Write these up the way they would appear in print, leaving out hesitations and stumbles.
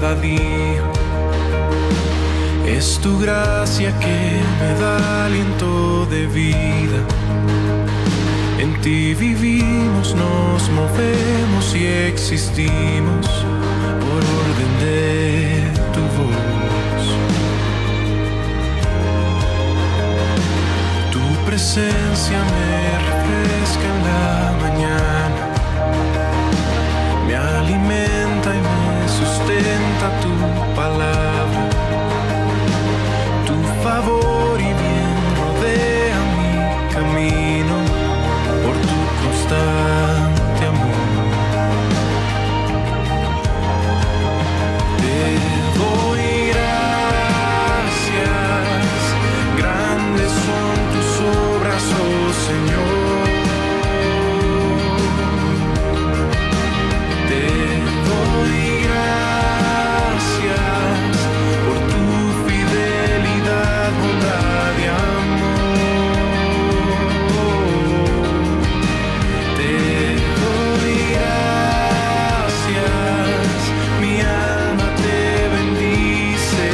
cada día. Es tu gracia que me da aliento de vida. En ti vivimos, nos movemos y existimos por orden de tu voz. Tu presencia me refresca en la mañana, me alimenta y me sustenta tu palabra. Tu favor y bien rodea mi camino por tu constante amor. Te doy gracias, grandes son tus obras, oh Señor. Te doy gracias por tu fidelidad, bondad y amor. Te doy gracias, mi alma te bendice.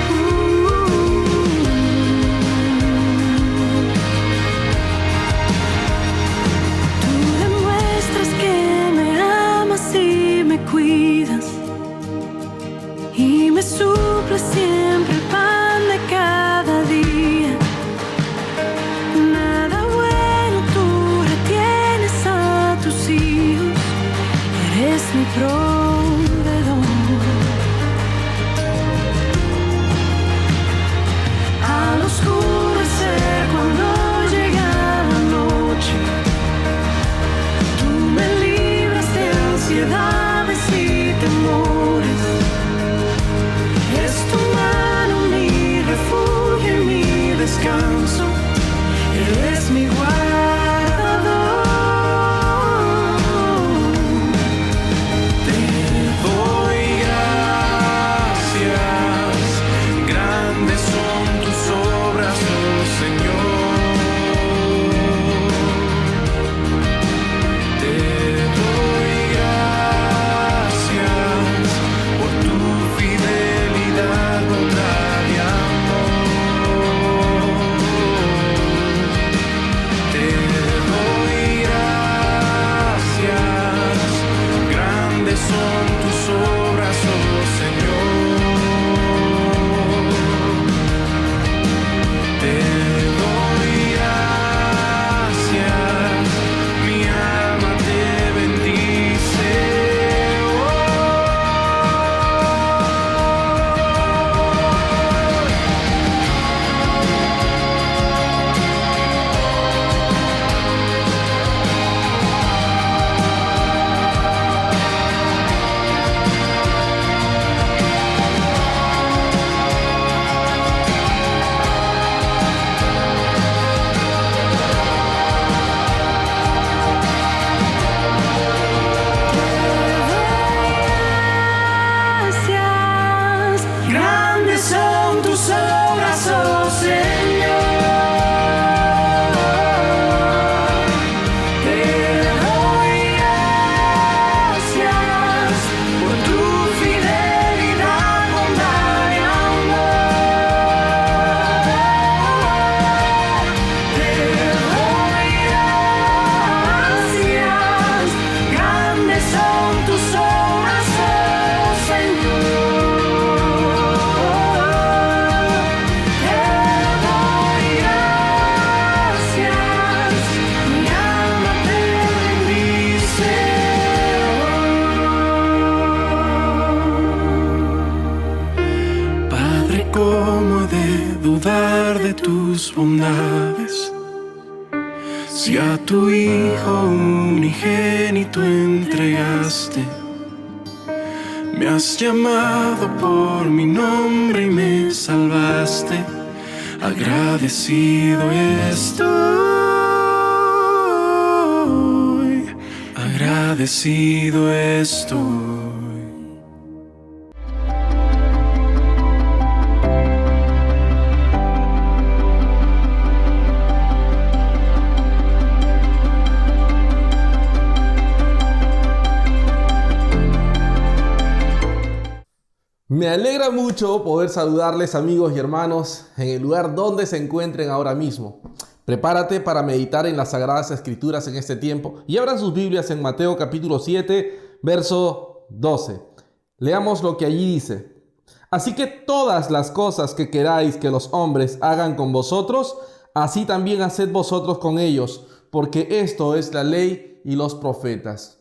Tú demuestras que me amas y me cuidas y me suples siempre el pan de cada día. Nada bueno tú retienes a tus hijos, eres mi proveedor. Al oscurecer cuando llega la noche, tú me libras de ansiedades y temores. Es tu mano mi refugio y mi descanso, eres mi guardador. Te doy gracias, grandes son tus obras, oh Señor. Te doy gracias por tu fidelidad, bondad y amor. Te doy gracias, grandes son tus obras, oh Señor. Te doy gracias, mi alma te bendice. Gracias, grandes son tus obras, oh Señor. Te doy gracias por tu fidelidad, bondad y amor. Te doy gracias, grandes son tus obras, oh Señor. Te doy gracias, mi alma te bendice. Padre, ¿cómo he de dudar de tus bondades? Si a tu Hijo unigénito entregaste, me has llamado por mi nombre y me salvaste. Agradecido estoy, agradecido estoy. Me alegra mucho poder saludarles, amigos y hermanos, en el lugar donde se encuentren ahora mismo. Prepárate para meditar en las Sagradas Escrituras en este tiempo y abran sus Biblias en Mateo capítulo 7, verso 12. Leamos lo que allí dice. Así que todas las cosas que queráis que los hombres hagan con vosotros, así también haced vosotros con ellos, porque esto es la ley y los profetas.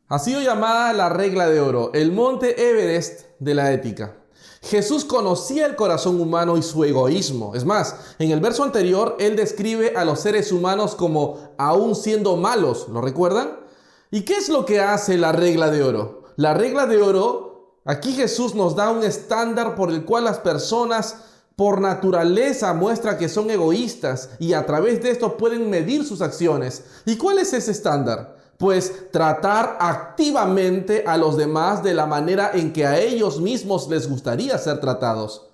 Ha sido llamada la regla de oro, el monte Everest de la ética. Jesús conocía el corazón humano y su egoísmo. Es más, en el verso anterior, él describe a los seres humanos como aún siendo malos. ¿Lo recuerdan? ¿Y qué es lo que hace la regla de oro? La regla de oro, aquí Jesús nos da un estándar por el cual las personas por naturaleza muestran que son egoístas y a través de esto pueden medir sus acciones. ¿Y cuál es ese estándar? Pues tratar activamente a los demás de la manera en que a ellos mismos les gustaría ser tratados.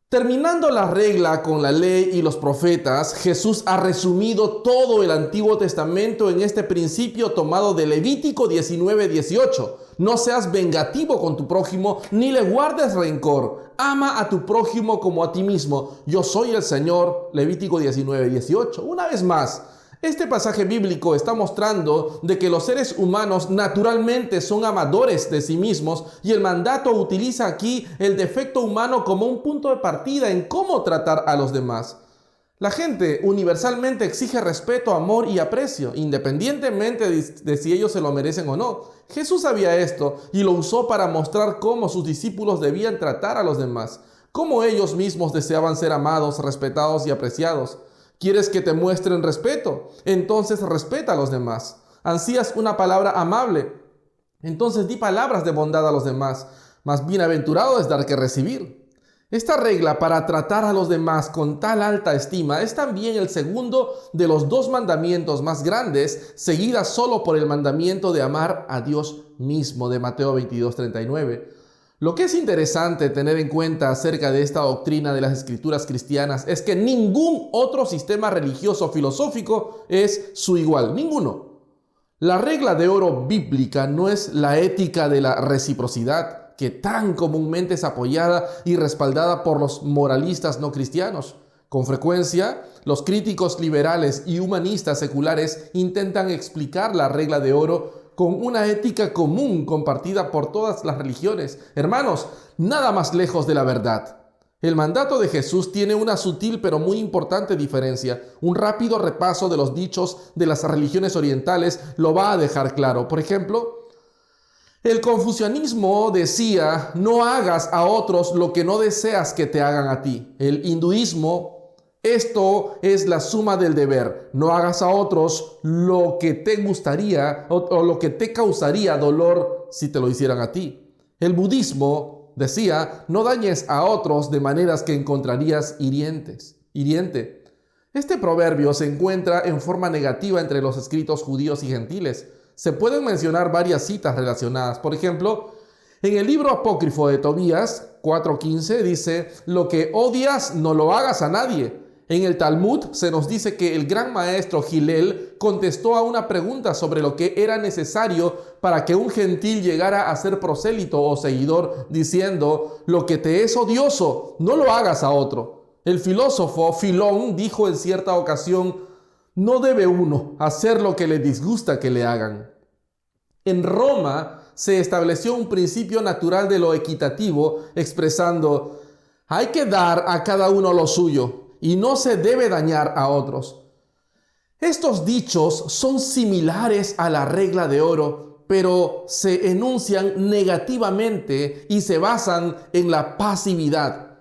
Terminando la regla con la ley y los profetas, Jesús ha resumido todo el Antiguo Testamento en este principio tomado de Levítico 19:18. No seas vengativo con tu prójimo, ni le guardes rencor. Ama a tu prójimo como a ti mismo. Yo soy el Señor. Levítico 19:18. Una vez más, este pasaje bíblico está mostrando de que los seres humanos naturalmente son amadores de sí mismos y el mandato utiliza aquí el defecto humano como un punto de partida en cómo tratar a los demás. La gente universalmente exige respeto, amor y aprecio, independientemente de si ellos se lo merecen o no. Jesús sabía esto y lo usó para mostrar cómo sus discípulos debían tratar a los demás, cómo ellos mismos deseaban ser amados, respetados y apreciados. ¿Quieres que te muestren respeto? Entonces respeta a los demás. ¿Ansías una palabra amable? Entonces di palabras de bondad a los demás. Más bienaventurado es dar que recibir. Esta regla para tratar a los demás con tal alta estima es también el segundo de los dos mandamientos más grandes, seguida solo por el mandamiento de amar a Dios mismo de Mateo 22:39. Lo que es interesante tener en cuenta acerca de esta doctrina de las escrituras cristianas es que ningún otro sistema religioso filosófico es su igual, ninguno. La regla de oro bíblica no es la ética de la reciprocidad, que tan comúnmente es apoyada y respaldada por los moralistas no cristianos. Con frecuencia, los críticos liberales y humanistas seculares intentan explicar la regla de oro con una ética común compartida por todas las religiones. Hermanos, nada más lejos de la verdad. El mandato de Jesús tiene una sutil pero muy importante diferencia. Un rápido repaso de los dichos de las religiones orientales lo va a dejar claro. Por ejemplo, el confucianismo decía, no hagas a otros lo que no deseas que te hagan a ti. El hinduismo, esto es la suma del deber. No hagas a otros lo que te gustaría o lo que te causaría dolor si te lo hicieran a ti. El budismo decía, no dañes a otros de maneras que encontrarías hiriente. Este proverbio se encuentra en forma negativa entre los escritos judíos y gentiles. Se pueden mencionar varias citas relacionadas. Por ejemplo, en el libro apócrifo de Tobías 4:15 dice, lo que odias no lo hagas a nadie. En el Talmud se nos dice que el gran maestro Hillel contestó a una pregunta sobre lo que era necesario para que un gentil llegara a ser prosélito o seguidor, diciendo, lo que te es odioso, no lo hagas a otro. El filósofo Filón dijo en cierta ocasión, no debe uno hacer lo que le disgusta que le hagan. En Roma se estableció un principio natural de lo equitativo, expresando, hay que dar a cada uno lo suyo y no se debe dañar a otros. Estos dichos son similares a la regla de oro, pero se enuncian negativamente y se basan en la pasividad.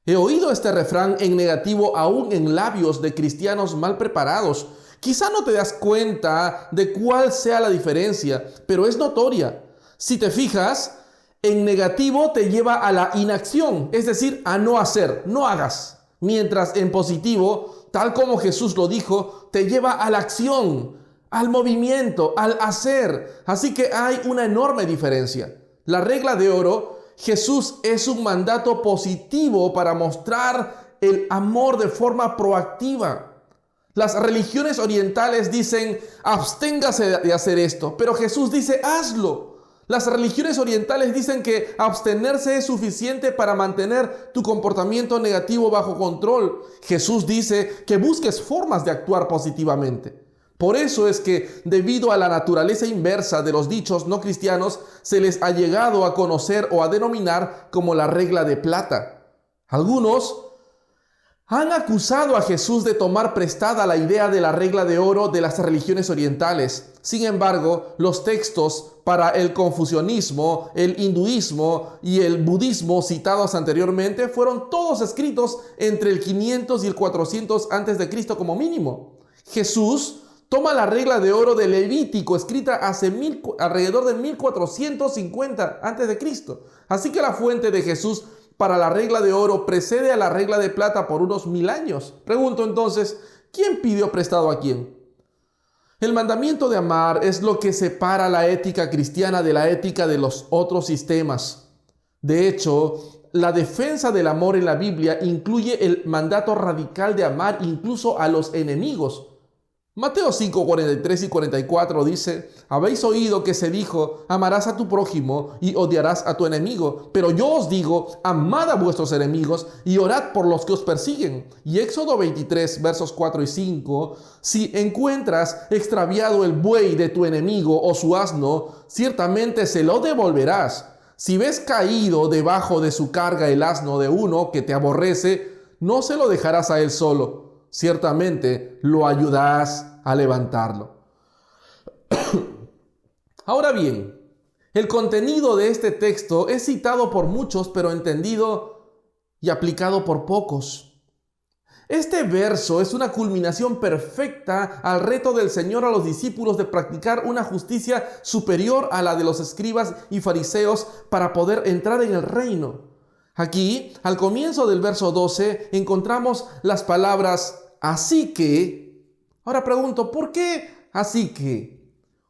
He oído este refrán en negativo aún en labios de cristianos mal preparados. Quizá no te das cuenta de cuál sea la diferencia, pero es notoria. Si te fijas, en negativo te lleva a la inacción, es decir, a no hacer, no hagas. Mientras en positivo, tal como Jesús lo dijo, te lleva a la acción, al movimiento, al hacer. Así que hay una enorme diferencia. La regla de oro, Jesús es un mandato positivo para mostrar el amor de forma proactiva. Las religiones orientales dicen, absténgase de hacer esto, pero Jesús dice, hazlo. Las religiones orientales dicen que abstenerse es suficiente para mantener tu comportamiento negativo bajo control. Jesús dice que busques formas de actuar positivamente. Por eso es que, debido a la naturaleza inversa de los dichos no cristianos, se les ha llegado a conocer o a denominar como la regla de plata. Algunos han acusado a Jesús de tomar prestada la idea de la regla de oro de las religiones orientales. Sin embargo, los textos para el confucianismo, el hinduismo y el budismo citados anteriormente fueron todos escritos entre el 500 y el 400 a.C. como mínimo. Jesús toma la regla de oro de Levítico, escrita alrededor de 1450 a.C. Así que la fuente de Jesús para la regla de oro precede a la regla de plata por unos 1000 años. Pregunto entonces, ¿quién pidió prestado a quién? El mandamiento de amar es lo que separa la ética cristiana de la ética de los otros sistemas. De hecho, la defensa del amor en la Biblia incluye el mandato radical de amar incluso a los enemigos. Mateo 5, 43 y 44 dice: habéis oído que se dijo, amarás a tu prójimo y odiarás a tu enemigo. Pero yo os digo, amad a vuestros enemigos y orad por los que os persiguen. Y Éxodo 23, versos 4 y 5, si encuentras extraviado el buey de tu enemigo o su asno, ciertamente se lo devolverás. Si ves caído debajo de su carga el asno de uno que te aborrece, no se lo dejarás a él solo. Ciertamente lo ayudarás a levantarlo. Ahora bien, el contenido de este texto es citado por muchos, pero entendido y aplicado por pocos. Este verso es una culminación perfecta al reto del Señor a los discípulos de practicar una justicia superior a la de los escribas y fariseos para poder entrar en el reino. Aquí, al comienzo del verso 12, encontramos las palabras así que. Ahora pregunto, ¿por qué así que?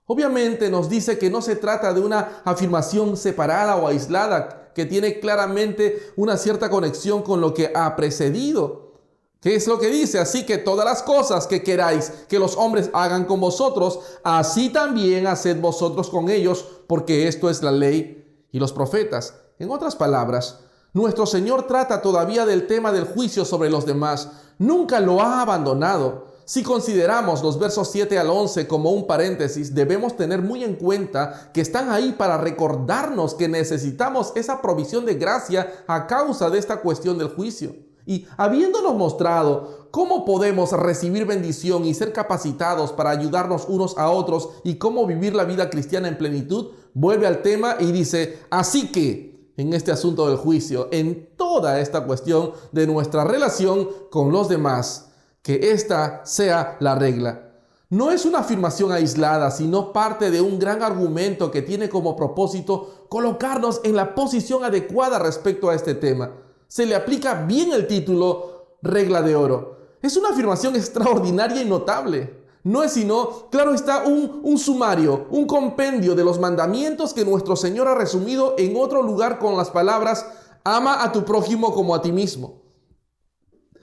Obviamente nos dice que no se trata de una afirmación separada o aislada, que tiene claramente una cierta conexión con lo que ha precedido. ¿Qué es lo que dice? Así que todas las cosas que queráis que los hombres hagan con vosotros, así también haced vosotros con ellos, porque esto es la ley y los profetas. En otras palabras, nuestro Señor trata todavía del tema del juicio sobre los demás. Nunca lo ha abandonado. Si consideramos los versos 7 al 11 como un paréntesis, debemos tener muy en cuenta que están ahí para recordarnos que necesitamos esa provisión de gracia a causa de esta cuestión del juicio. Y habiéndonos mostrado cómo podemos recibir bendición y ser capacitados para ayudarnos unos a otros y cómo vivir la vida cristiana en plenitud, vuelve al tema y dice, así que en este asunto del juicio, en toda esta cuestión de nuestra relación con los demás, que esta sea la regla. No es una afirmación aislada, sino parte de un gran argumento que tiene como propósito colocarnos en la posición adecuada respecto a este tema. Se le aplica bien el título regla de oro. Es una afirmación extraordinaria y notable. No es sino, claro está, un sumario, un compendio de los mandamientos que nuestro Señor ha resumido en otro lugar con las palabras, ama a tu prójimo como a ti mismo.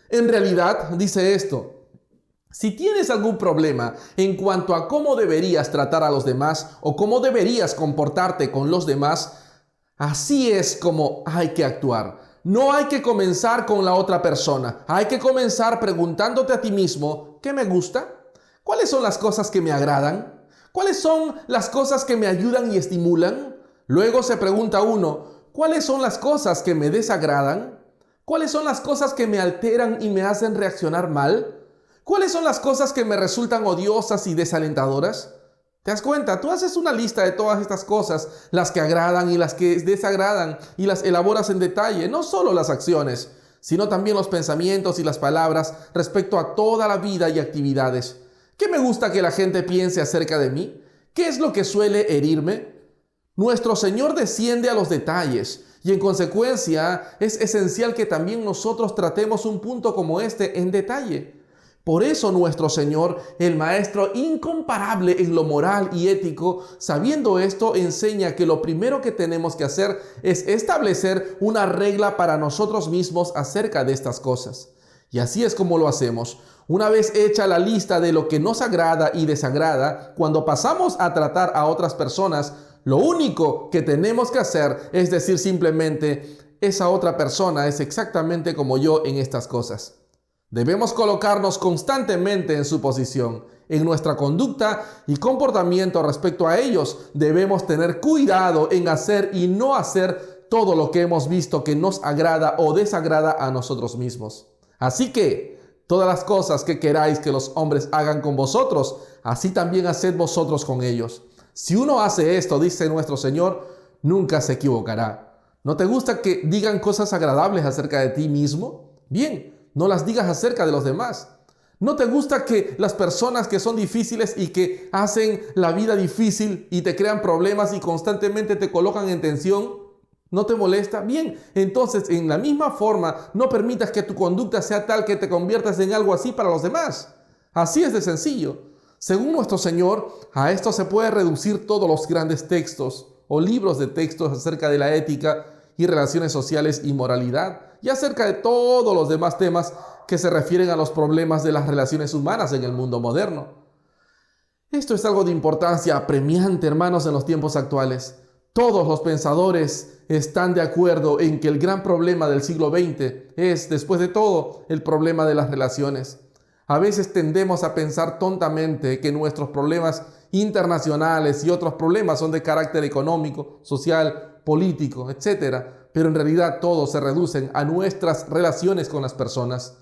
En realidad, dice esto, si tienes algún problema en cuanto a cómo deberías tratar a los demás o cómo deberías comportarte con los demás, así es como hay que actuar. No hay que comenzar con la otra persona. Hay que comenzar preguntándote a ti mismo, ¿qué me gusta? ¿Cuáles son las cosas que me agradan? ¿Cuáles son las cosas que me ayudan y estimulan? Luego se pregunta uno, ¿cuáles son las cosas que me desagradan? ¿Cuáles son las cosas que me alteran y me hacen reaccionar mal? ¿Cuáles son las cosas que me resultan odiosas y desalentadoras? ¿Te das cuenta? Tú haces una lista de todas estas cosas, las que agradan y las que desagradan, y las elaboras en detalle, no solo las acciones, sino también los pensamientos y las palabras respecto a toda la vida y actividades. ¿Qué me gusta que la gente piense acerca de mí? ¿Qué es lo que suele herirme? Nuestro Señor desciende a los detalles y en consecuencia es esencial que también nosotros tratemos un punto como este en detalle. Por eso nuestro Señor, el Maestro incomparable en lo moral y ético, sabiendo esto, enseña que lo primero que tenemos que hacer es establecer una regla para nosotros mismos acerca de estas cosas. Y así es como lo hacemos. Una vez hecha la lista de lo que nos agrada y desagrada, cuando pasamos a tratar a otras personas, Lo único que tenemos que hacer es decir simplemente, esa otra persona es exactamente como yo en estas cosas. Debemos colocarnos constantemente en su posición. En nuestra conducta y comportamiento respecto a ellos, debemos tener cuidado en hacer y no hacer todo lo que hemos visto que nos agrada o desagrada a nosotros mismos. Así que, todas las cosas que queráis que los hombres hagan con vosotros, así también haced vosotros con ellos. Si uno hace esto, dice nuestro Señor, nunca se equivocará. ¿No te gusta que digan cosas agradables acerca de ti mismo? Bien, no las digas acerca de los demás. ¿No te gusta que las personas que son difíciles y que hacen la vida difícil y te crean problemas y constantemente te colocan en tensión? ¿No te molesta? Bien, entonces en la misma forma no permitas que tu conducta sea tal que te conviertas en algo así para los demás. Así es de sencillo. Según nuestro Señor, a esto se puede reducir todos los grandes textos o libros de textos acerca de la ética y relaciones sociales y moralidad, y acerca de todos los demás temas que se refieren a los problemas de las relaciones humanas en el mundo moderno. Esto es algo de importancia apremiante, hermanos, en los tiempos actuales. Todos los pensadores están de acuerdo en que el gran problema del siglo XX es, después de todo, el problema de las relaciones. A veces tendemos a pensar tontamente que nuestros problemas internacionales y otros problemas son de carácter económico, social, político, etc. Pero en realidad todos se reducen a nuestras relaciones con las personas.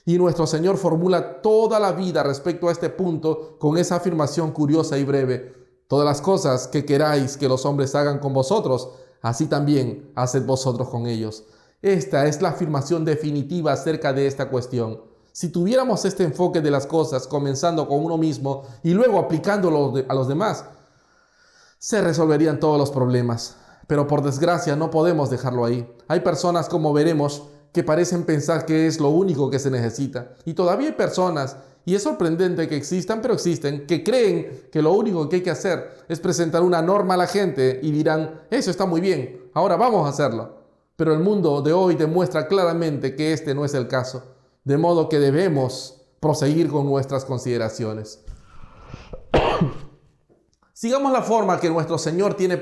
Y nuestro Señor formula toda la vida respecto a este punto con esa afirmación curiosa y breve. Todas las cosas que queráis que los hombres hagan con vosotros, así también haced vosotros con ellos. Esta es la afirmación definitiva acerca de esta cuestión. Si tuviéramos este enfoque de las cosas, comenzando con uno mismo y luego aplicándolo a los demás, se resolverían todos los problemas. Pero por desgracia no podemos dejarlo ahí. Hay personas, como veremos, que parecen pensar que es lo único que se necesita. Y todavía hay personas, y es sorprendente que existan, pero existen, que creen que lo único que hay que hacer es presentar una norma a la gente y dirán, eso está muy bien, ahora vamos a hacerlo. Pero el mundo de hoy demuestra claramente que este no es el caso. De modo que debemos proseguir con nuestras consideraciones. Sigamos la forma que nuestro Señor tiene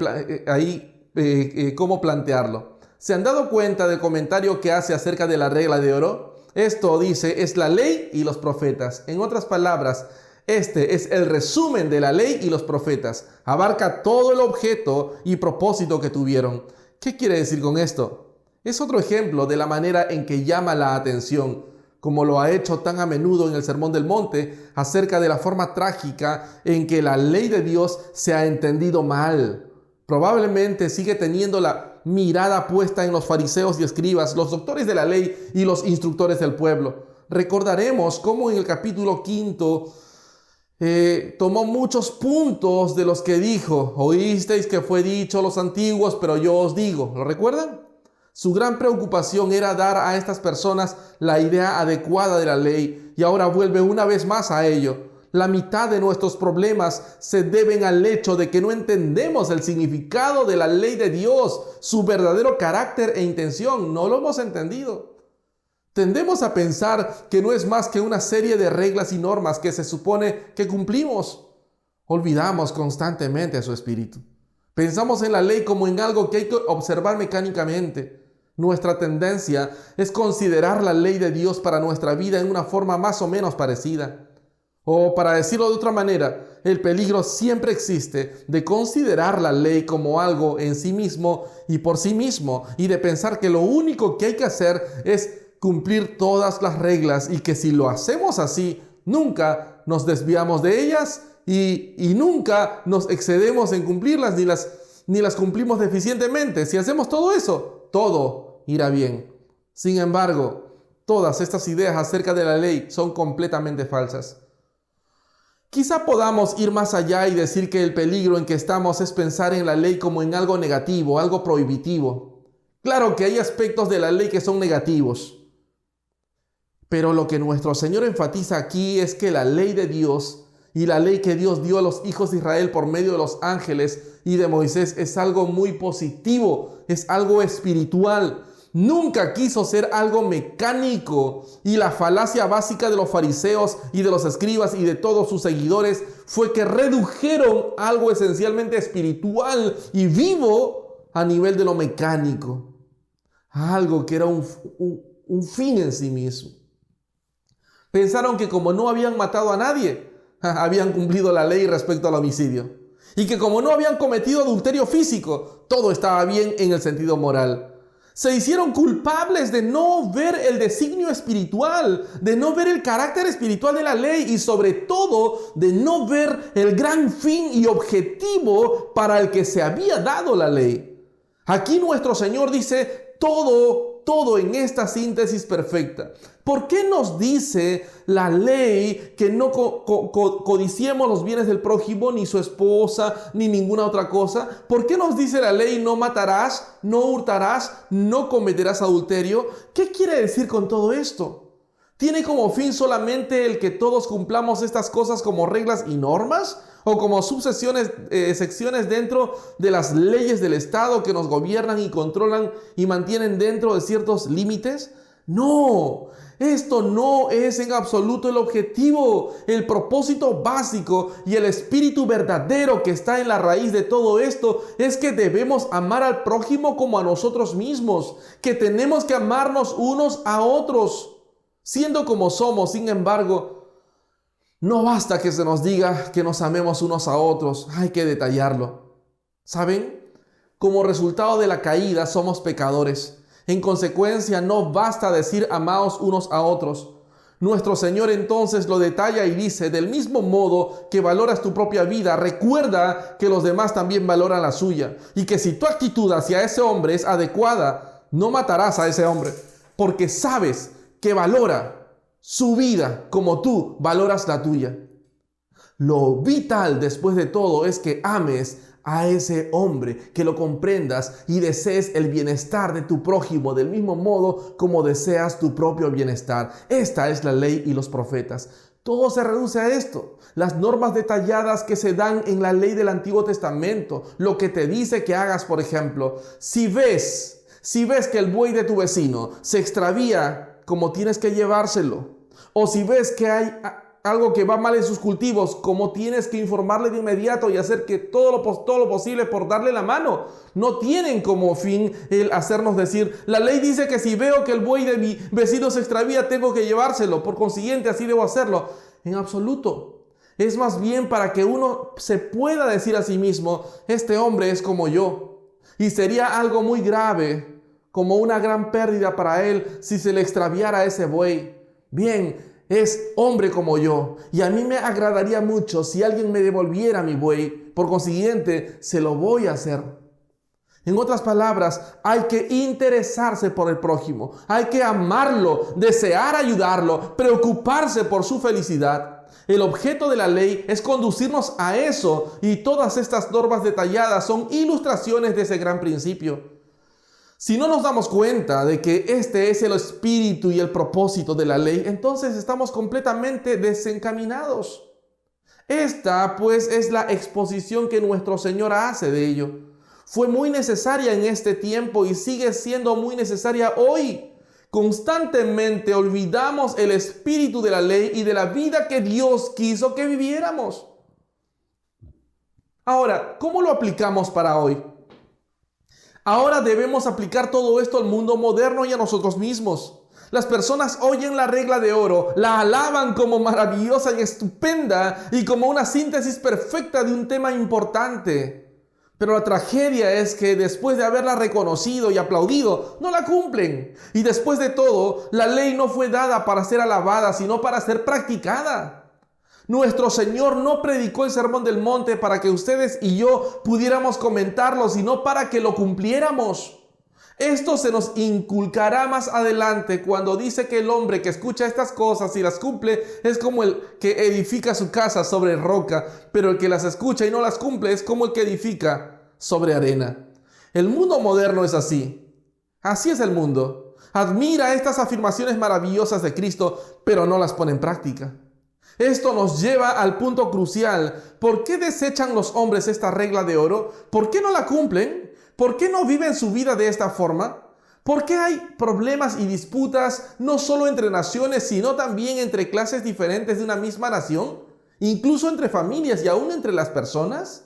cómo plantearlo. ¿Se han dado cuenta del comentario que hace acerca de la regla de oro? Esto, dice, es la ley y los profetas. En otras palabras, este es el resumen de la ley y los profetas. Abarca todo el objeto y propósito que tuvieron. ¿Qué quiere decir con esto? Es otro ejemplo de la manera en que llama la atención, como lo ha hecho tan a menudo en el Sermón del Monte, acerca de la forma trágica en que la ley de Dios se ha entendido mal. Probablemente sigue teniendo la mirada puesta en los fariseos y escribas, los doctores de la ley y los instructores del pueblo. Recordaremos cómo en el capítulo 5 tomó muchos puntos de los que dijo. Oísteis que fue dicho a los antiguos, pero yo os digo. ¿Lo recuerdan? Su gran preocupación era dar a estas personas la idea adecuada de la ley, y ahora vuelve una vez más a ello. La mitad de nuestros problemas se deben al hecho de que no entendemos el significado de la ley de Dios, su verdadero carácter e intención. No lo hemos entendido. Tendemos a pensar que no es más que una serie de reglas y normas que se supone que cumplimos. Olvidamos constantemente a su espíritu. Pensamos en la ley como en algo que hay que observar mecánicamente. Nuestra tendencia es considerar la ley de Dios para nuestra vida en una forma más o menos parecida. O para decirlo de otra manera, el peligro siempre existe de considerar la ley como algo en sí mismo y por sí mismo, y de pensar que lo único que hay que hacer es cumplir todas las reglas, y que si lo hacemos así, nunca nos desviamos de ellas y nunca nos excedemos en cumplirlas ni las cumplimos deficientemente. Si hacemos todo eso, todo irá bien. Sin embargo, todas estas ideas acerca de la ley son completamente falsas. Quizá podamos ir más allá y decir que el peligro en que estamos es pensar en la ley como en algo negativo, algo prohibitivo. Claro que hay aspectos de la ley que son negativos, pero lo que nuestro Señor enfatiza aquí es que la ley de Dios y la ley que Dios dio a los hijos de Israel por medio de los ángeles y de Moisés es algo muy positivo, es algo espiritual. Nunca quiso ser algo mecánico, y la falacia básica de los fariseos y de los escribas y de todos sus seguidores fue que redujeron algo esencialmente espiritual y vivo a nivel de lo mecánico, algo que era un fin en sí mismo. Pensaron que como no habían matado a nadie, habían cumplido la ley respecto al homicidio, y que como no habían cometido adulterio físico, todo estaba bien en el sentido moral. Se hicieron culpables de no ver el designio espiritual, de no ver el carácter espiritual de la ley y sobre todo de no ver el gran fin y objetivo para el que se había dado la ley. Aquí nuestro Señor dice todo en esta síntesis perfecta. ¿Por qué nos dice la ley que no codiciemos los bienes del prójimo, ni su esposa, ni ninguna otra cosa? ¿Por qué nos dice la ley no matarás, no hurtarás, no cometerás adulterio? ¿Qué quiere decir con todo esto? ¿Tiene como fin solamente el que todos cumplamos estas cosas como reglas y normas? ¿O como secciones dentro de las leyes del Estado que nos gobiernan y controlan y mantienen dentro de ciertos límites? No, esto no es en absoluto el objetivo, el propósito básico y el espíritu verdadero que está en la raíz de todo esto es que debemos amar al prójimo como a nosotros mismos, que tenemos que amarnos unos a otros, siendo como somos. Sin embargo, no basta que se nos diga que nos amemos unos a otros, hay que detallarlo. ¿Saben? Como resultado de la caída somos pecadores. En consecuencia, no basta decir amaos unos a otros. Nuestro Señor entonces lo detalla y dice, del mismo modo que valoras tu propia vida, recuerda que los demás también valoran la suya. Y que si tu actitud hacia ese hombre es adecuada, no matarás a ese hombre, porque sabes que valora su vida como tú valoras la tuya. Lo vital después de todo es que ames a ese hombre, que lo comprendas y desees el bienestar de tu prójimo del mismo modo como deseas tu propio bienestar. Esta es la ley y los profetas. Todo se reduce a esto. Las normas detalladas que se dan en la ley del Antiguo Testamento. Lo que te dice que hagas, por ejemplo, si ves que el buey de tu vecino se extravía, como tienes que llevárselo. O si ves que hay algo que va mal en sus cultivos, como tienes que informarle de inmediato y hacer que todo lo posible por darle la mano. No tienen como fin el hacernos decir, la ley dice que si veo que el buey de mi vecino se extravía, tengo que llevárselo, por consiguiente así debo hacerlo. En absoluto. Es más bien para que uno se pueda decir a sí mismo, este hombre es como yo. Y sería algo muy grave, como una gran pérdida para él, si se le extraviara ese buey. Bien, es hombre como yo, y a mí me agradaría mucho si alguien me devolviera mi buey. Por consiguiente, se lo voy a hacer. En otras palabras, hay que interesarse por el prójimo, hay que amarlo, desear ayudarlo, preocuparse por su felicidad. El objeto de la ley es conducirnos a eso, y todas estas normas detalladas son ilustraciones de ese gran principio. Si no nos damos cuenta de que este es el espíritu y el propósito de la ley, entonces estamos completamente desencaminados. Esta, pues, es la exposición que nuestro Señor hace de ello. Fue muy necesaria en este tiempo y sigue siendo muy necesaria hoy. Constantemente olvidamos el espíritu de la ley y de la vida que Dios quiso que viviéramos. Ahora, ¿cómo lo aplicamos para hoy? Ahora debemos aplicar todo esto al mundo moderno y a nosotros mismos. Las personas oyen la regla de oro, la alaban como maravillosa y estupenda y como una síntesis perfecta de un tema importante. Pero la tragedia es que después de haberla reconocido y aplaudido, no la cumplen. Y después de todo, la ley no fue dada para ser alabada, sino para ser practicada. Nuestro Señor no predicó el Sermón del Monte para que ustedes y yo pudiéramos comentarlo, sino para que lo cumpliéramos. Esto se nos inculcará más adelante cuando dice que el hombre que escucha estas cosas y las cumple es como el que edifica su casa sobre roca, pero el que las escucha y no las cumple es como el que edifica sobre arena. El mundo moderno es así. Así es el mundo. Admira estas afirmaciones maravillosas de Cristo, pero no las pone en práctica. Esto nos lleva al punto crucial. ¿Por qué desechan los hombres esta regla de oro? ¿Por qué no la cumplen? ¿Por qué no viven su vida de esta forma? ¿Por qué hay problemas y disputas no solo entre naciones, sino también entre clases diferentes de una misma nación? Incluso entre familias y aún entre las personas.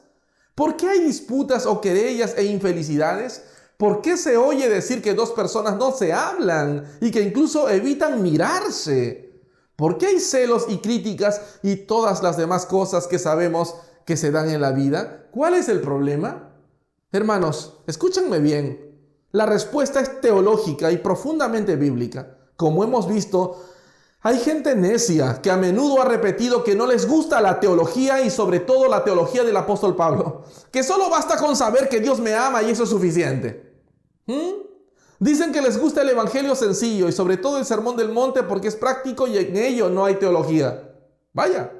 ¿Por qué hay disputas o querellas e infelicidades? ¿Por qué se oye decir que dos personas no se hablan y que incluso evitan mirarse? ¿Por qué hay celos y críticas y todas las demás cosas que sabemos que se dan en la vida? ¿Cuál es el problema? Hermanos, escúchenme bien. La respuesta es teológica y profundamente bíblica. Como hemos visto, hay gente necia que a menudo ha repetido que no les gusta la teología y sobre todo la teología del apóstol Pablo. Que solo basta con saber que Dios me ama y eso es suficiente. Dicen que les gusta el evangelio sencillo y sobre todo el sermón del monte porque es práctico y en ello no hay teología. Vaya.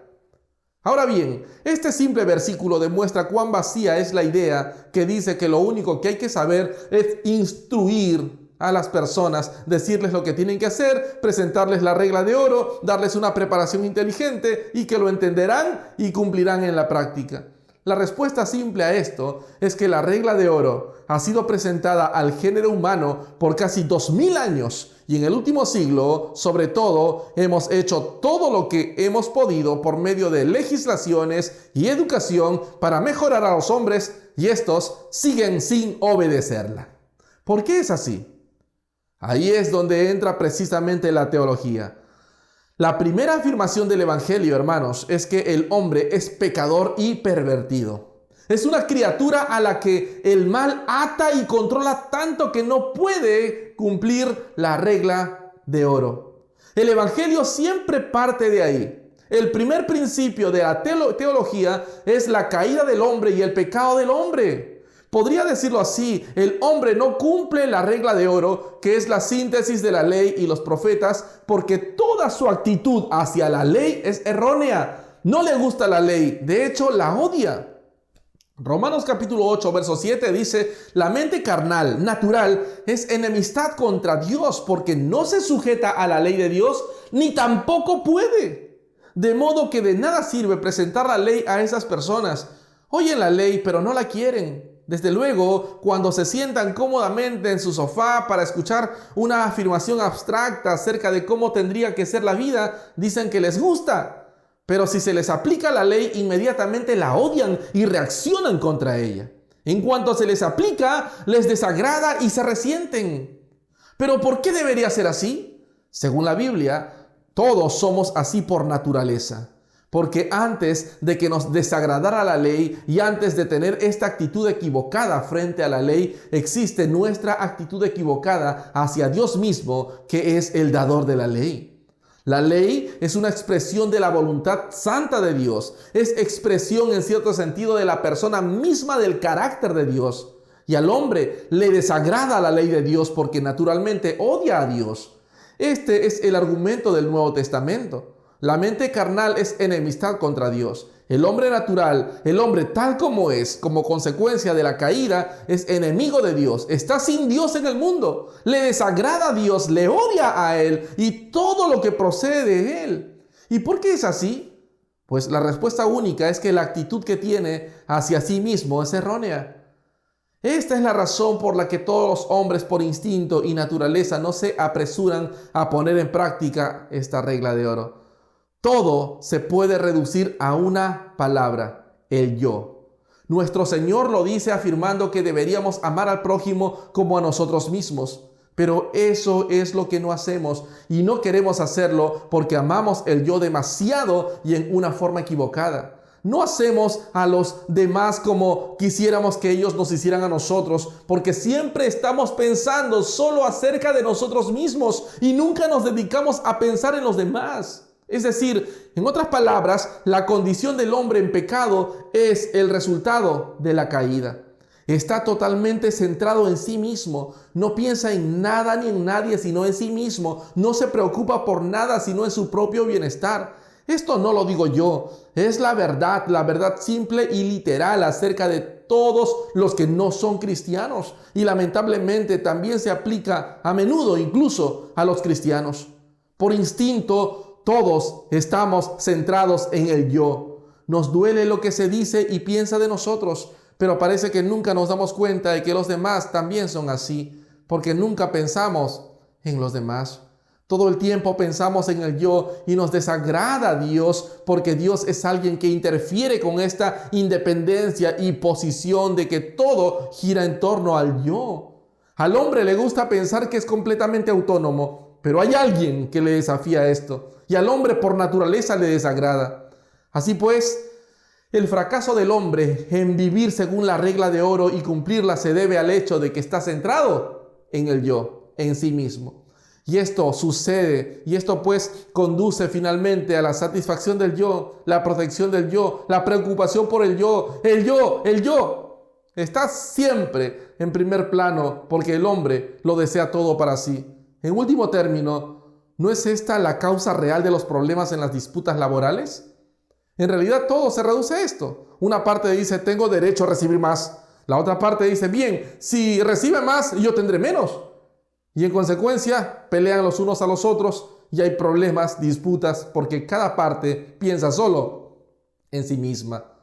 Ahora bien, este simple versículo demuestra cuán vacía es la idea que dice que lo único que hay que saber es instruir a las personas, decirles lo que tienen que hacer, presentarles la regla de oro, darles una preparación inteligente y que lo entenderán y cumplirán en la práctica. La respuesta simple a esto es que la regla de oro ha sido presentada al género humano por casi 2000 años y en el último siglo, sobre todo, hemos hecho todo lo que hemos podido por medio de legislaciones y educación para mejorar a los hombres y estos siguen sin obedecerla. ¿Por qué es así? Ahí es donde entra precisamente la teología. La primera afirmación del Evangelio, hermanos, es que el hombre es pecador y pervertido. Es una criatura a la que el mal ata y controla tanto que no puede cumplir la regla de oro. El Evangelio siempre parte de ahí. El primer principio de la teología es la caída del hombre y el pecado del hombre. Podría decirlo así, el hombre no cumple la regla de oro, que es la síntesis de la ley y los profetas, porque toda su actitud hacia la ley es errónea. No le gusta la ley, de hecho la odia. Romanos capítulo 8, verso 7 dice, la mente carnal, natural, es enemistad contra Dios porque no se sujeta a la ley de Dios, ni tampoco puede. De modo que de nada sirve presentar la ley a esas personas. Oyen la ley, pero no la quieren. Desde luego, cuando se sientan cómodamente en su sofá para escuchar una afirmación abstracta acerca de cómo tendría que ser la vida, dicen que les gusta. Pero si se les aplica la ley, inmediatamente la odian y reaccionan contra ella. En cuanto se les aplica, les desagrada y se resienten. ¿Pero por qué debería ser así? Según la Biblia, todos somos así por naturaleza. Porque antes de que nos desagradara la ley y antes de tener esta actitud equivocada frente a la ley, existe nuestra actitud equivocada hacia Dios mismo, que es el dador de la ley. La ley es una expresión de la voluntad santa de Dios. Es expresión en cierto sentido de la persona misma del carácter de Dios. Y al hombre le desagrada la ley de Dios porque naturalmente odia a Dios. Este es el argumento del Nuevo Testamento. La mente carnal es enemistad contra Dios. El hombre natural, el hombre tal como es, como consecuencia de la caída, es enemigo de Dios. Está sin Dios en el mundo. Le desagrada a Dios, le odia a Él y todo lo que procede de Él. ¿Y por qué es así? Pues la respuesta única es que la actitud que tiene hacia sí mismo es errónea. Esta es la razón por la que todos los hombres por instinto y naturaleza no se apresuran a poner en práctica esta regla de oro. Todo se puede reducir a una palabra, el yo. Nuestro Señor lo dice afirmando que deberíamos amar al prójimo como a nosotros mismos. Pero eso es lo que no hacemos y no queremos hacerlo porque amamos el yo demasiado y en una forma equivocada. No hacemos a los demás como quisiéramos que ellos nos hicieran a nosotros, porque siempre estamos pensando solo acerca de nosotros mismos y nunca nos dedicamos a pensar en los demás. Es decir, en otras palabras, la condición del hombre en pecado es el resultado de la caída. Está totalmente centrado en sí mismo. No piensa en nada ni en nadie sino en sí mismo. No se preocupa por nada sino en su propio bienestar. Esto no lo digo yo. Es la verdad simple y literal acerca de todos los que no son cristianos. Y lamentablemente también se aplica a menudo incluso a los cristianos. Por instinto, todos estamos centrados en el yo. Nos duele lo que se dice y piensa de nosotros, pero parece que nunca nos damos cuenta de que los demás también son así. porque nunca pensamos en los demás. Todo el tiempo pensamos en el yo y nos desagrada a Dios porque Dios es alguien que interfiere con esta independencia y posición de que todo gira en torno al yo. Al hombre le gusta pensar que es completamente autónomo, pero hay alguien que le desafía esto y al hombre por naturaleza le desagrada. Así pues, el fracaso del hombre en vivir según la regla de oro y cumplirla se debe al hecho de que está centrado en el yo, en sí mismo. Y esto sucede, y esto pues conduce finalmente a la satisfacción del yo, la protección del yo, la preocupación por el yo. El yo está siempre en primer plano porque el hombre lo desea todo para sí. En último término, ¿no es esta la causa real de los problemas en las disputas laborales? En realidad todo se reduce a esto. Una parte dice, tengo derecho a recibir más. La otra parte dice, bien, si recibe más, yo tendré menos. Y en consecuencia, pelean los unos a los otros y hay problemas, disputas, porque cada parte piensa solo en sí misma.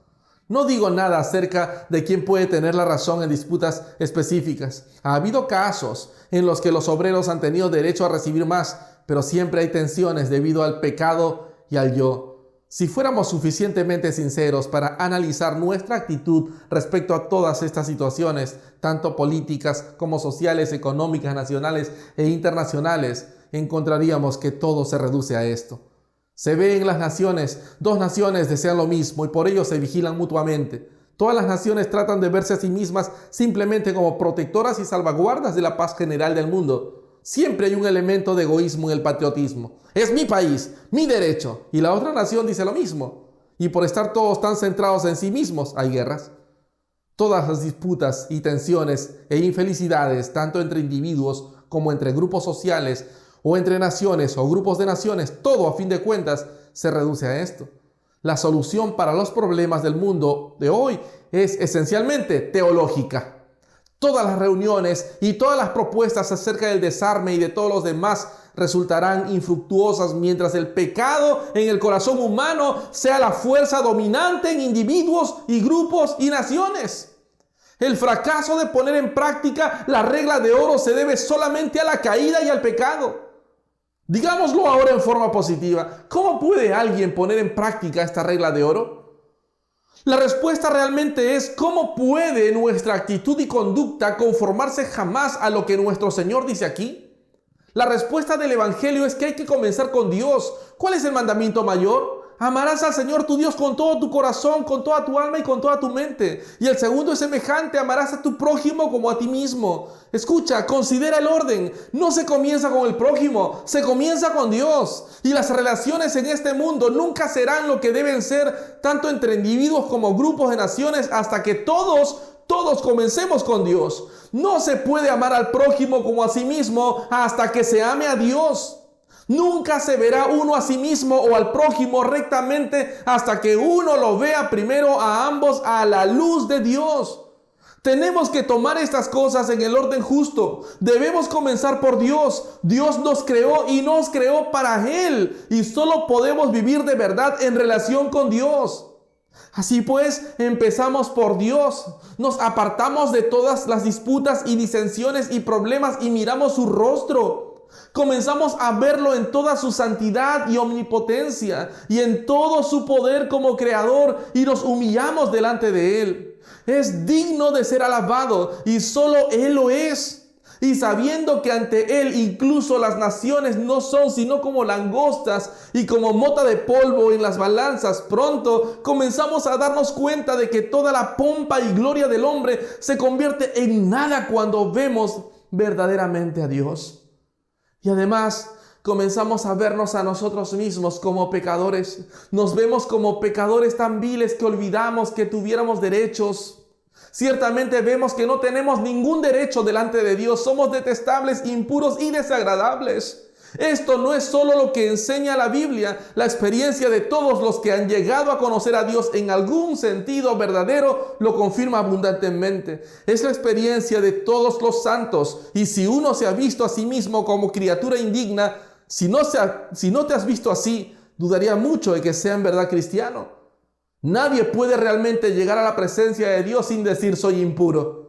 No digo nada acerca de quién puede tener la razón en disputas específicas. Ha habido casos en los que los obreros han tenido derecho a recibir más, pero siempre hay tensiones debido al pecado y al yo. Si fuéramos suficientemente sinceros para analizar nuestra actitud respecto a todas estas situaciones, tanto políticas como sociales, económicas, nacionales e internacionales, encontraríamos que todo se reduce a esto. Se ve en las naciones, dos naciones desean lo mismo y por ello se vigilan mutuamente. Todas las naciones tratan de verse a sí mismas simplemente como protectoras y salvaguardas de la paz general del mundo. Siempre hay un elemento de egoísmo en el patriotismo. Es mi país, mi derecho. Y la otra nación dice lo mismo. Y por estar todos tan centrados en sí mismos, hay guerras. Todas las disputas y tensiones e infelicidades, tanto entre individuos como entre grupos sociales, o entre naciones o grupos de naciones, todo a fin de cuentas se reduce a esto. La solución para los problemas del mundo de hoy es esencialmente teológica. Todas las reuniones y todas las propuestas acerca del desarme y de todos los demás resultarán infructuosas mientras el pecado en el corazón humano sea la fuerza dominante en individuos y grupos y naciones. El fracaso de poner en práctica la regla de oro se debe solamente a la caída y al pecado. Digámoslo ahora en forma positiva. ¿Cómo puede alguien poner en práctica esta regla de oro? La respuesta realmente es ¿cómo puede nuestra actitud y conducta conformarse jamás a lo que nuestro Señor dice aquí? La respuesta del Evangelio es que hay que comenzar con Dios. ¿Cuál es el mandamiento mayor? Amarás al Señor tu Dios con todo tu corazón, con toda tu alma y con toda tu mente. Y el segundo es semejante, amarás a tu prójimo como a ti mismo. Escucha, considera el orden. No se comienza con el prójimo, se comienza con Dios. Y las relaciones en este mundo nunca serán lo que deben ser, tanto entre individuos como grupos de naciones, hasta que todos comencemos con Dios. No se puede amar al prójimo como a sí mismo hasta que se ame a Dios. Nunca se verá uno a sí mismo o al prójimo rectamente hasta que uno lo vea primero a ambos a la luz de Dios. Tenemos que tomar estas cosas en el orden justo. Debemos comenzar por Dios. Dios nos creó y nos creó para Él. Y solo podemos vivir de verdad en relación con Dios. Así pues, empezamos por Dios. Nos apartamos de todas las disputas y disensiones y problemas y miramos su rostro. Comenzamos a verlo en toda su santidad y omnipotencia y en todo su poder como creador y nos humillamos delante de Él. Es digno de ser alabado y solo Él lo es. Y sabiendo que ante Él incluso las naciones no son sino como langostas y como mota de polvo en las balanzas, pronto comenzamos a darnos cuenta de que toda la pompa y gloria del hombre se convierte en nada cuando vemos verdaderamente a Dios. Y además comenzamos a vernos a nosotros mismos como pecadores. Nos vemos como pecadores tan viles que olvidamos que tuviéramos derechos. Ciertamente vemos que no tenemos ningún derecho delante de Dios. Somos detestables, impuros y desagradables. Esto no es solo lo que enseña la Biblia. La experiencia de todos los que han llegado a conocer a Dios en algún sentido verdadero lo confirma abundantemente. Es la experiencia de todos los santos. Y si uno se ha visto a sí mismo como criatura indigna, si no te has visto así, dudaría mucho de que sea en verdad cristiano. Nadie puede realmente llegar a la presencia de Dios sin decir soy impuro.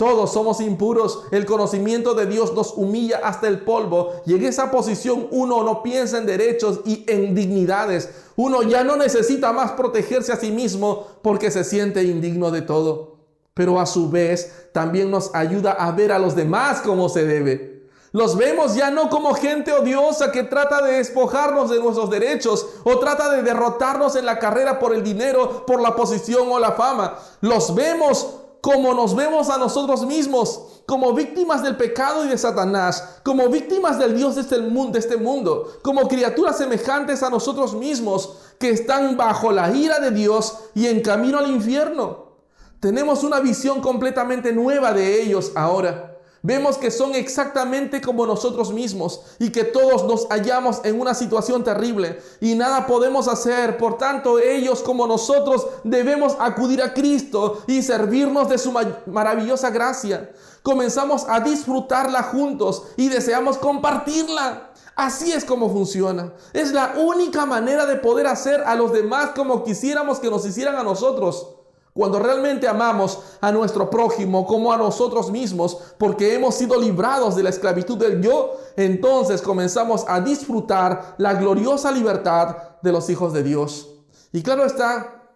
Todos somos impuros. El conocimiento de Dios nos humilla hasta el polvo. Y en esa posición uno no piensa en derechos y en dignidades. Uno ya no necesita más protegerse a sí mismo porque se siente indigno de todo. Pero a su vez también nos ayuda a ver a los demás como se debe. Los vemos ya no como gente odiosa que trata de despojarnos de nuestros derechos o trata de derrotarnos en la carrera por el dinero, por la posición o la fama. Los vemos como nos vemos a nosotros mismos, como víctimas del pecado y de Satanás, como víctimas del Dios de este mundo, como criaturas semejantes a nosotros mismos que están bajo la ira de Dios y en camino al infierno. Tenemos una visión completamente nueva de ellos ahora. Vemos que son exactamente como nosotros mismos y que todos nos hallamos en una situación terrible y nada podemos hacer. Por tanto, ellos como nosotros debemos acudir a Cristo y servirnos de su maravillosa gracia. Comenzamos a disfrutarla juntos y deseamos compartirla. Así es como funciona. Es la única manera de poder hacer a los demás como quisiéramos que nos hicieran a nosotros. Cuando realmente amamos a nuestro prójimo como a nosotros mismos, porque hemos sido librados de la esclavitud del yo, entonces comenzamos a disfrutar la gloriosa libertad de los hijos de Dios. Y claro está,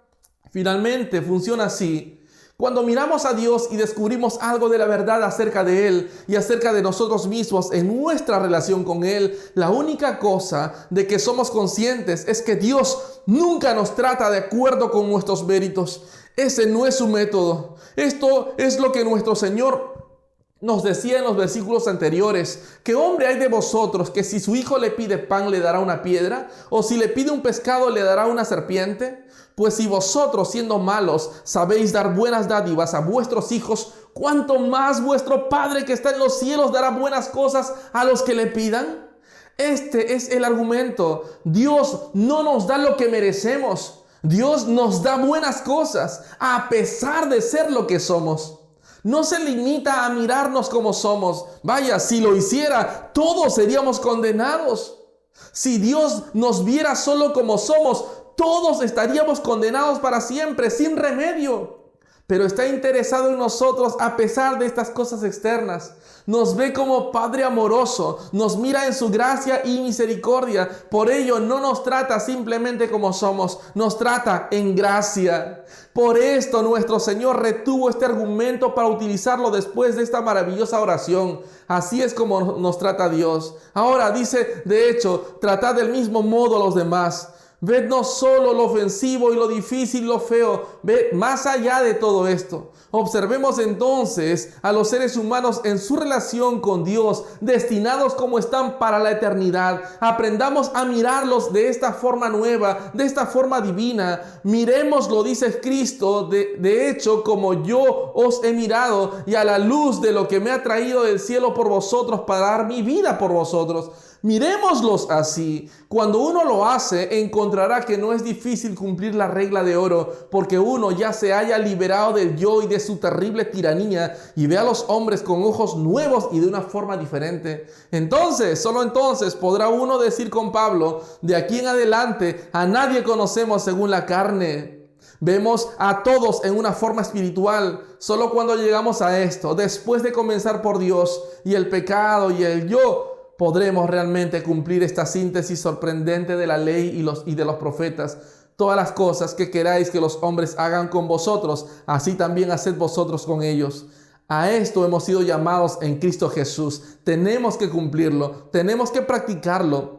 finalmente funciona así. Cuando miramos a Dios y descubrimos algo de la verdad acerca de Él y acerca de nosotros mismos en nuestra relación con Él, la única cosa de que somos conscientes es que Dios nunca nos trata de acuerdo con nuestros méritos. Ese no es su método. Esto es lo que nuestro Señor nos decía en los versículos anteriores. ¿Qué hombre hay de vosotros que si su hijo le pide pan le dará una piedra? ¿O si le pide un pescado le dará una serpiente? Pues si vosotros, siendo malos, sabéis dar buenas dádivas a vuestros hijos, ¿cuánto más vuestro Padre que está en los cielos dará buenas cosas a los que le pidan? Este es el argumento. Dios no nos da lo que merecemos. Dios nos da buenas cosas a pesar de ser lo que somos. No se limita a mirarnos como somos. Vaya, si lo hiciera, todos seríamos condenados. Si Dios nos viera solo como somos, todos estaríamos condenados para siempre, sin remedio. Pero está interesado en nosotros a pesar de estas cosas externas. Nos ve como Padre amoroso, nos mira en su gracia y misericordia. Por ello no nos trata simplemente como somos, nos trata en gracia. Por esto nuestro Señor retuvo este argumento para utilizarlo después de esta maravillosa oración. Así es como nos trata Dios. Ahora dice, de hecho, tratad del mismo modo a los demás. Ved no solo lo ofensivo y lo difícil, lo feo, ved más allá de todo esto. Observemos entonces a los seres humanos en su relación con Dios, destinados como están para la eternidad. Aprendamos a mirarlos de esta forma nueva, de esta forma divina. Miremoslo, dice Cristo, de hecho, como yo os he mirado y a la luz de lo que me ha traído del cielo por vosotros para dar mi vida por vosotros. Miremoslos así. Cuando uno lo hace, encontrará que no es difícil cumplir la regla de oro, porque uno ya se haya liberado del yo y de su terrible tiranía y ve a los hombres con ojos nuevos y de una forma diferente. Entonces, solo entonces podrá uno decir con Pablo, de aquí en adelante a nadie conocemos según la carne. Vemos a todos en una forma espiritual. Solo cuando llegamos a esto, después de comenzar por Dios y el pecado y el yo, podremos realmente cumplir esta síntesis sorprendente de la ley y de los profetas. Todas las cosas que queráis que los hombres hagan con vosotros, así también haced vosotros con ellos. A esto hemos sido llamados en Cristo Jesús. Tenemos que cumplirlo, tenemos que practicarlo.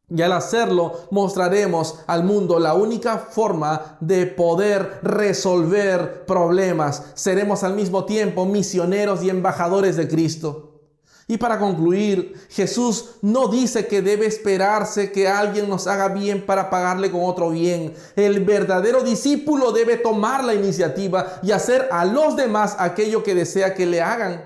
Y al hacerlo, mostraremos al mundo la única forma de poder resolver problemas. Seremos al mismo tiempo misioneros y embajadores de Cristo. Y para concluir, Jesús no dice que debe esperarse que alguien nos haga bien para pagarle con otro bien. El verdadero discípulo debe tomar la iniciativa y hacer a los demás aquello que desea que le hagan.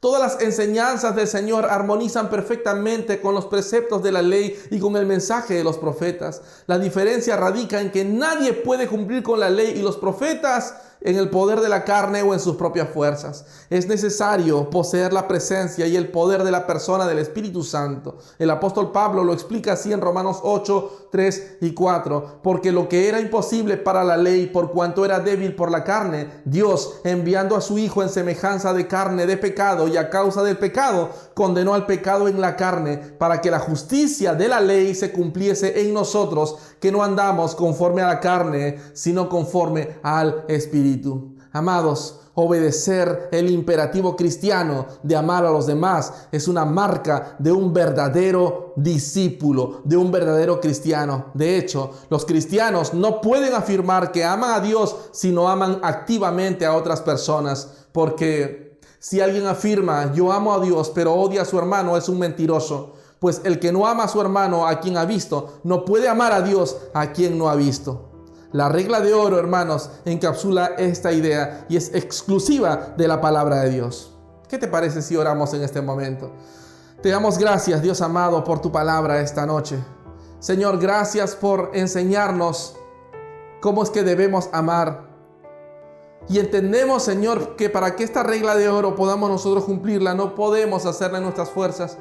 Todas las enseñanzas del Señor armonizan perfectamente con los preceptos de la ley y con el mensaje de los profetas. La diferencia radica en que nadie puede cumplir con la ley y los profetas en el poder de la carne o en sus propias fuerzas. Es necesario poseer la presencia y el poder de la persona del Espíritu Santo. El apóstol Pablo lo explica así en Romanos 8, 3 y 4. Porque lo que era imposible para la ley, por cuanto era débil por la carne, Dios, enviando a su Hijo en semejanza de carne de pecado y a causa del pecado, condenó al pecado en la carne, para que la justicia de la ley se cumpliese en nosotros, que no andamos conforme a la carne, sino conforme al Espíritu. Amados, obedecer el imperativo cristiano de amar a los demás es una marca de un verdadero discípulo, de un verdadero cristiano. De hecho, los cristianos no pueden afirmar que aman a Dios si no aman activamente a otras personas, porque si alguien afirma yo amo a Dios pero odia a su hermano, es un mentiroso. Pues el que no ama a su hermano a quien ha visto, no puede amar a Dios a quien no ha visto. La regla de oro, hermanos, encapsula esta idea y es exclusiva de la palabra de Dios. ¿Qué te parece si oramos en este momento? Te damos gracias, Dios amado, por tu palabra esta noche. Señor, gracias por enseñarnos cómo es que debemos amar. Y entendemos, Señor, que para que esta regla de oro podamos nosotros cumplirla, no podemos hacerla en nuestras fuerzas.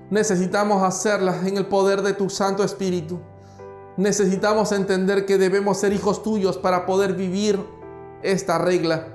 Necesitamos hacerla en el poder de tu Santo Espíritu. Necesitamos entender que debemos ser hijos tuyos para poder vivir esta regla.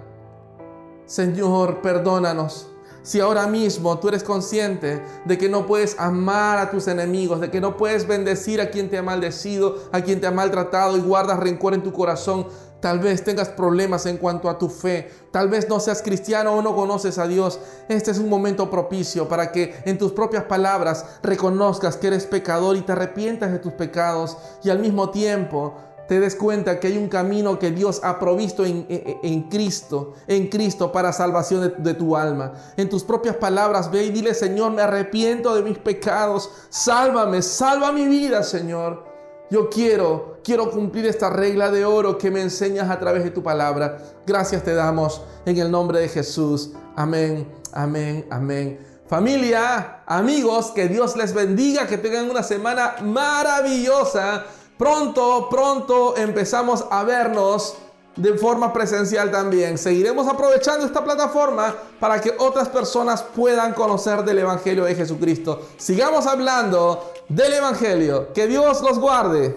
Señor, perdónanos. Si ahora mismo tú eres consciente de que no puedes amar a tus enemigos, de que no puedes bendecir a quien te ha maldecido, a quien te ha maltratado y guardas rencor en tu corazón, tal vez tengas problemas en cuanto a tu fe, tal vez no seas cristiano o no conoces a Dios. Este es un momento propicio para que en tus propias palabras reconozcas que eres pecador y te arrepientas de tus pecados y al mismo tiempo te des cuenta que hay un camino que Dios ha provisto en Cristo para salvación de tu alma. En tus propias palabras ve y dile: Señor, me arrepiento de mis pecados, sálvame, salva mi vida, Señor. Yo quiero cumplir esta regla de oro que me enseñas a través de tu palabra. Gracias te damos en el nombre de Jesús. Amén, amén, amén. Familia, amigos, que Dios les bendiga, que tengan una semana maravillosa. Pronto empezamos a vernos de forma presencial también. Seguiremos aprovechando esta plataforma para que otras personas puedan conocer del Evangelio de Jesucristo. Sigamos hablando del Evangelio. Que Dios los guarde.